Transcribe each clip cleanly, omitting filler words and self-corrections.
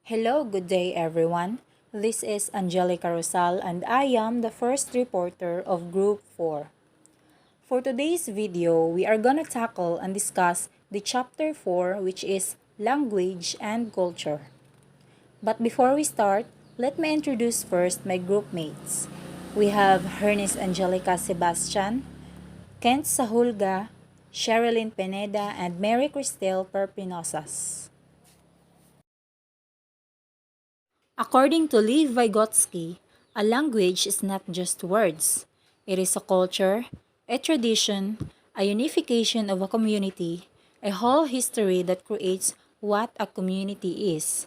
Hello, good day everyone. This is Angelica Rosal and I am the first reporter of Group 4. For today's video, we are gonna tackle and discuss the Chapter 4, which is Language and Culture. But before we start, let me introduce first my group mates. We have Hernis Angelica Sebastian, Kent Sahulga, Sherilyn Pineda, and Mary Cristel Perpinosas. According to Vygotsky, a language is not just words. It is a culture, a tradition, a unification of a community, a whole history that creates what a community is.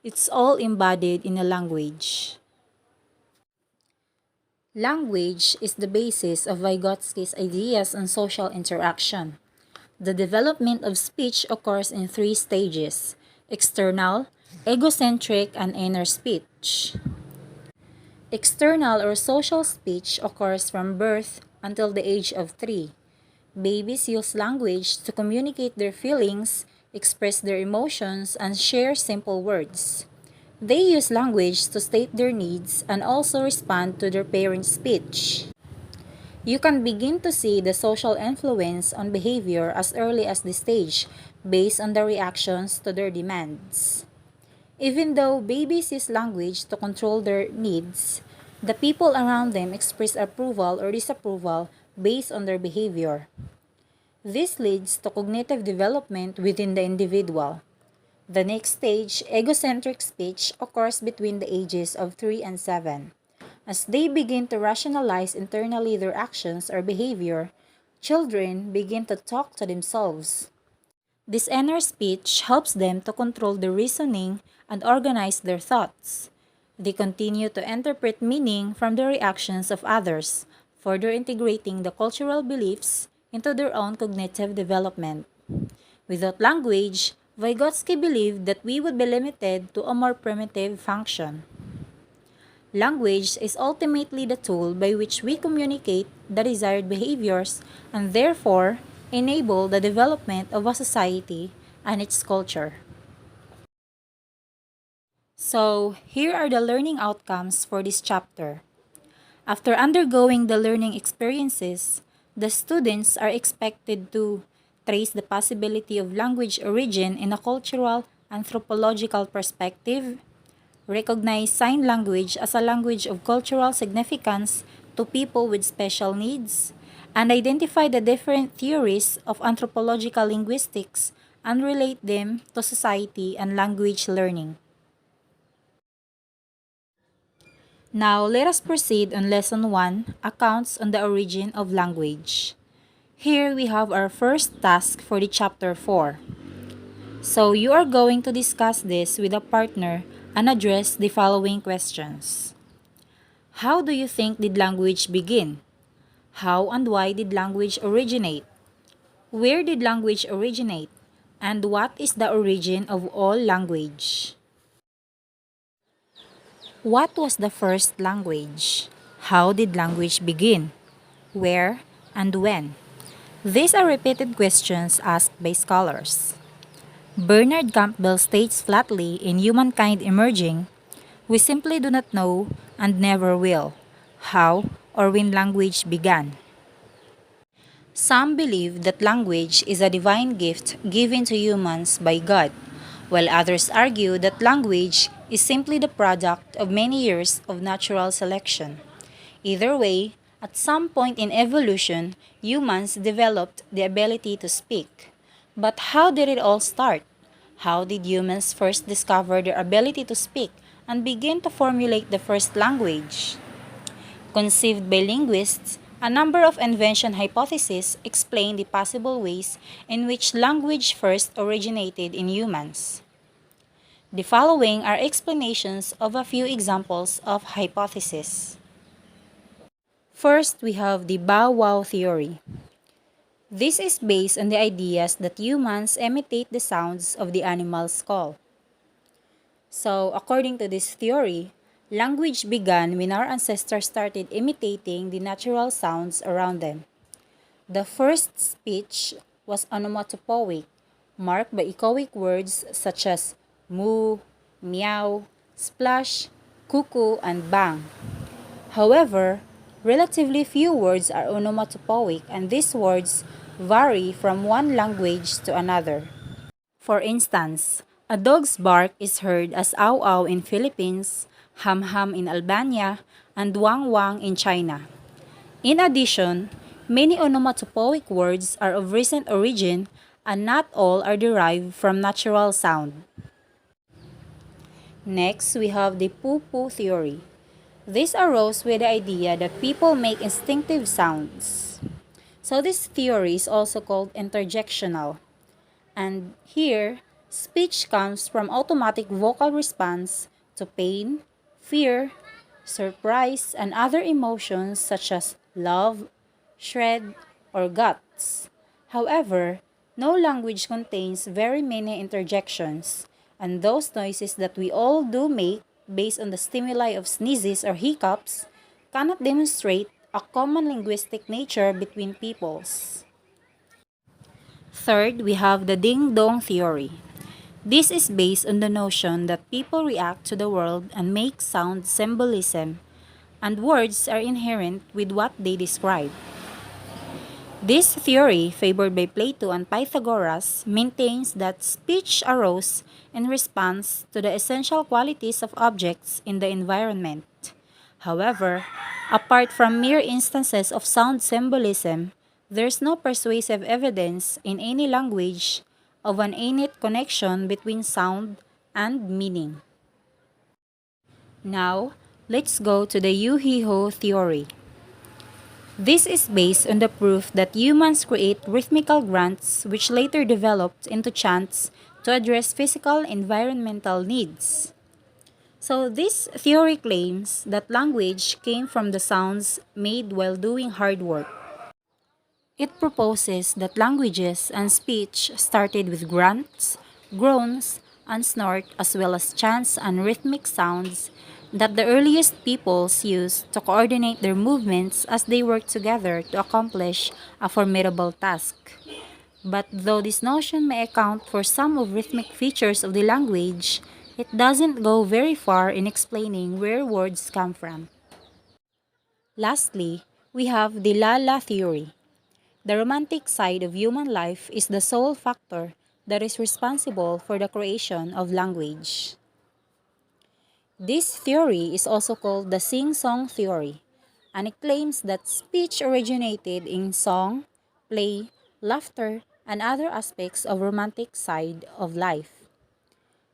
It's all embodied in a language. Language is the basis of Vygotsky's ideas on social interaction. The development of speech occurs in three stages: external, egocentric, and inner speech. External or social speech occurs from birth until the age of 3. Babies use language to communicate their feelings, express their emotions, and share simple words. They use language to state their needs and also respond to their parents' speech. You can begin to see the social influence on behavior as early as this stage based on the reactions to their demands. Even though babies use language to control their needs, the people around them express approval or disapproval based on their behavior. This leads to cognitive development within the individual. The next stage, egocentric speech, occurs between the ages of 3 and 7. As they begin to rationalize internally their actions or behavior, children begin to talk to themselves. This inner speech helps them to control their reasoning and organize their thoughts. They continue to interpret meaning from the reactions of others, further integrating the cultural beliefs into their own cognitive development. Without language, Vygotsky believed that we would be limited to a more primitive function. Language is ultimately the tool by which we communicate the desired behaviors and therefore enable the development of a society and its culture. So, here are the learning outcomes for this chapter. After undergoing the learning experiences, the students are expected to trace the possibility of language origin in a cultural anthropological perspective, recognize sign language as a language of cultural significance to people with special needs, and identify the different theories of anthropological linguistics and relate them to society and language learning. Now, let us proceed on Lesson 1, Accounts on the Origin of Language. Here we have our first task for the Chapter 4. So, you are going to discuss this with a partner and address the following questions. How do you think did language begin? How and why did language originate? Where did language originate? And what is the origin of all language? What was the first language? How did language begin? Where and when? These are repeated questions asked by scholars. Bernard Campbell states flatly in Humankind Emerging, "We simply do not know and never will how or when language began." Some believe that language is a divine gift given to humans by God, while others argue that language is simply the product of many years of natural selection. Either way, at some point in evolution, humans developed the ability to speak. But how did it all start? How did humans first discover their ability to speak and begin to formulate the first language? Conceived by linguists, a number of invention hypotheses explain the possible ways in which language first originated in humans. The following are explanations of a few examples of hypotheses. First, we have the bow wow theory. This is based on the ideas that humans imitate the sounds of the animal's call. So, according to this theory, language began when our ancestors started imitating the natural sounds around them. The first speech was onomatopoeic, marked by echoic words such as moo, meow, splash, cuckoo, and bang. However, relatively few words are onomatopoeic, and these words vary from one language to another. For instance, a dog's bark is heard as aw aw in Philippines, ham ham in Albania, and wang wang in China. In addition, many onomatopoeic words are of recent origin and not all are derived from natural sound. Next, we have the pooh-pooh theory. This arose with the idea that people make instinctive sounds. So this theory is also called interjectional. And here, speech comes from automatic vocal response to pain, fear, surprise, and other emotions such as love, shred, or guts. However, no language contains very many interjections, and those noises that we all do make based on the stimuli of sneezes or hiccups cannot demonstrate a common linguistic nature between peoples. Third, we have the ding-dong theory. This is based on the notion that people react to the world and make sound symbolism, and words are inherent with what they describe. This theory, favored by Plato and Pythagoras, maintains that speech arose in response to the essential qualities of objects in the environment. However, apart from mere instances of sound symbolism, there is no persuasive evidence in any language of an innate connection between sound and meaning. Now, let's go to the Yu-Hi-Ho theory. This is based on the proof that humans create rhythmical grunts which later developed into chants to address physical environmental needs. So this theory claims that language came from the sounds made while doing hard work. It proposes that languages and speech started with grunts, groans, and snort as well as chants and rhythmic sounds that the earliest peoples used to coordinate their movements as they worked together to accomplish a formidable task. But though this notion may account for some of rhythmic features of the language, it doesn't go very far in explaining where words come from. Lastly, we have the Lala theory. The romantic side of human life is the sole factor that is responsible for the creation of language. This theory is also called the sing-song theory, and it claims that speech originated in song, play, laughter, and other aspects of romantic side of life.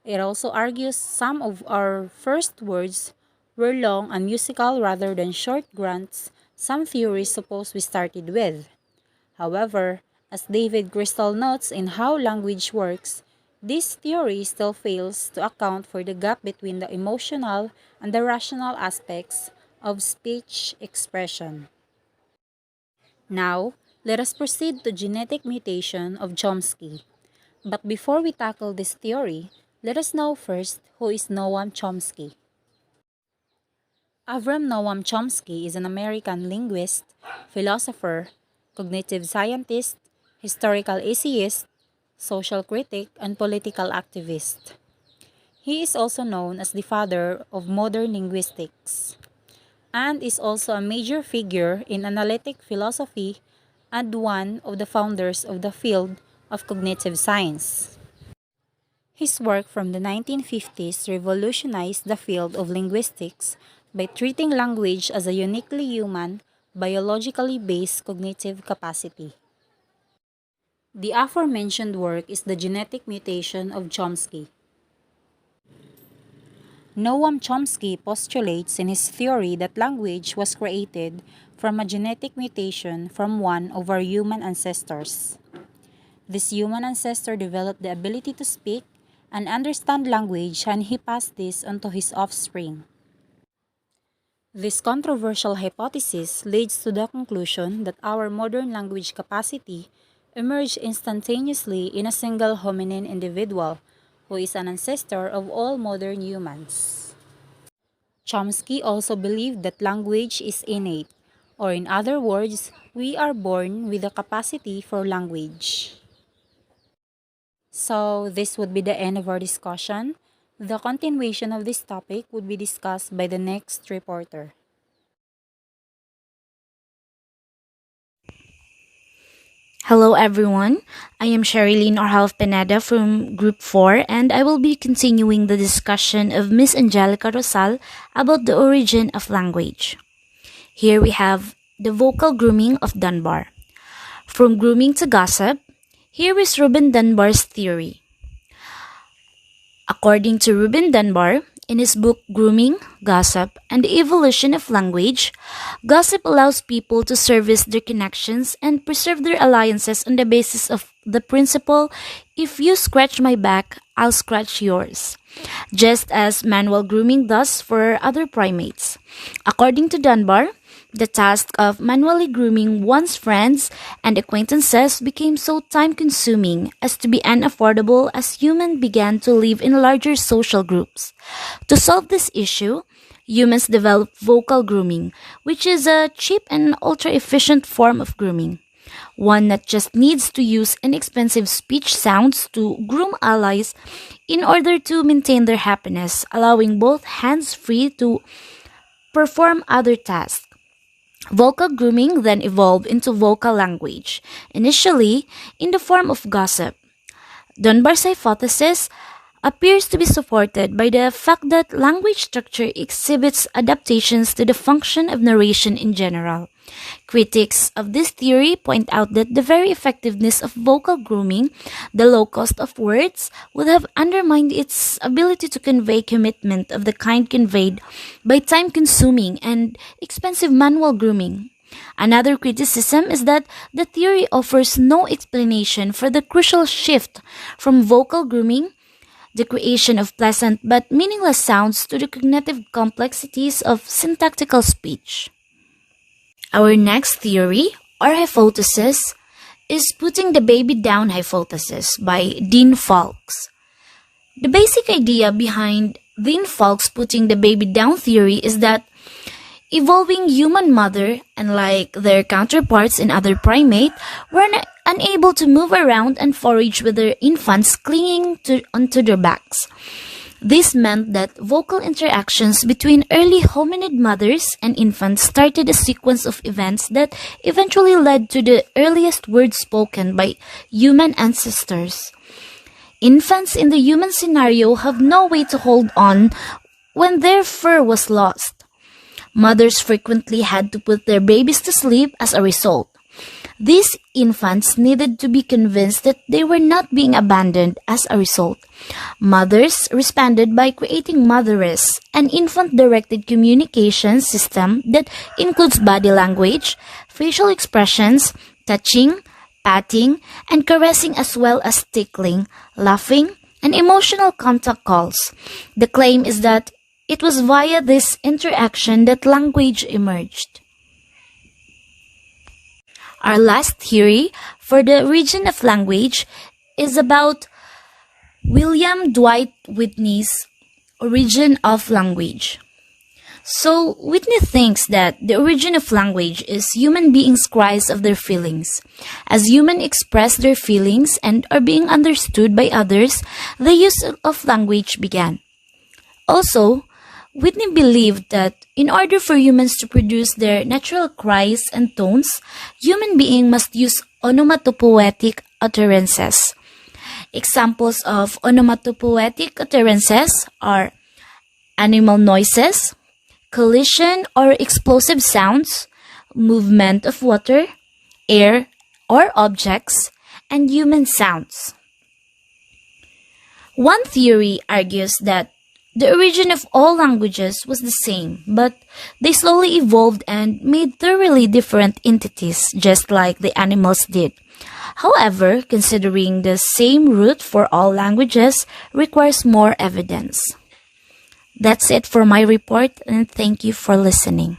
It also argues some of our first words were long and musical rather than short grunts some theories suppose we started with. However, as David Crystal notes in How Language Works, this theory still fails to account for the gap between the emotional and the rational aspects of speech expression. Now, let us proceed to genetic mutation of Chomsky. But before we tackle this theory, let us know first who is Noam Chomsky. Avram Noam Chomsky is an American linguist, philosopher, cognitive scientist, historical essayist, social critic, and political activist. He is also known as the father of modern linguistics and is also a major figure in analytic philosophy and one of the founders of the field of cognitive science. His work from the 1950s revolutionized the field of linguistics by treating language as a uniquely human, biologically based cognitive capacity. The aforementioned work is the genetic mutation of Chomsky. Noam Chomsky postulates in his theory that language was created from a genetic mutation from one of our human ancestors. This human ancestor developed the ability to speak and understand language, and he passed this on to his offspring. This controversial hypothesis leads to the conclusion that our modern language capacity emerged instantaneously in a single hominin individual, who is an ancestor of all modern humans. Chomsky also believed that language is innate, or in other words, we are born with the capacity for language. So, this would be the end of our discussion. The continuation of this topic would be discussed by the next reporter. Hello everyone, I am Sherilyn Orhalf Pineda from Group 4 and I will be continuing the discussion of Miss Angelica Rosal about the origin of language. Here we have the vocal grooming of Dunbar. From grooming to gossip, here is Reuben Dunbar's theory. According to Reuben Dunbar, in his book Grooming, Gossip, and the Evolution of Language, gossip allows people to service their connections and preserve their alliances on the basis of the principle, if you scratch my back, I'll scratch yours, just as manual grooming does for other primates. According to Dunbar, the task of manually grooming one's friends and acquaintances became so time-consuming as to be unaffordable as humans began to live in larger social groups. To solve this issue, humans developed vocal grooming, which is a cheap and ultra-efficient form of grooming. One that just needs to use inexpensive speech sounds to groom allies in order to maintain their happiness, allowing both hands free to perform other tasks. Vocal grooming then evolved into vocal language, initially in the form of gossip. Dunbar's hypothesis appears to be supported by the fact that language structure exhibits adaptations to the function of narration in general. Critics of this theory point out that the very effectiveness of vocal grooming, the low cost of words, would have undermined its ability to convey commitment of the kind conveyed by time-consuming and expensive manual grooming. Another criticism is that the theory offers no explanation for the crucial shift from vocal grooming, the creation of pleasant but meaningless sounds, to the cognitive complexities of syntactical speech. Our next theory, or hypothesis, is putting the baby down hypothesis by Dean Fowlkes. The basic idea behind Dean Fowlkes' putting the baby down theory is that evolving human mother, unlike their counterparts in other primates, were unable to move around and forage with their infants clinging onto their backs. This meant that vocal interactions between early hominid mothers and infants started a sequence of events that eventually led to the earliest words spoken by human ancestors. Infants in the human scenario have no way to hold on when their fur was lost. Mothers frequently had to put their babies to sleep as a result. These infants needed to be convinced that they were not being abandoned as a result. Mothers responded by creating Motheress, an infant-directed communication system that includes body language, facial expressions, touching, patting, and caressing, as well as tickling, laughing, and emotional contact calls. The claim is that it was via this interaction that language emerged. Our last theory for the origin of language is about William Dwight Whitney's origin of language. So, Whitney thinks that the origin of language is human beings' cries of their feelings. As humans express their feelings and are being understood by others, the use of language began. Also, Whitney believed that in order for humans to produce their natural cries and tones, human beings must use onomatopoetic utterances. Examples of onomatopoetic utterances are animal noises, collision or explosive sounds, movement of water, air or objects, and human sounds. One theory argues that the origin of all languages was the same, but they slowly evolved and made thoroughly different entities, just like the animals did. However, considering the same root for all languages requires more evidence. That's it for my report, and thank you for listening.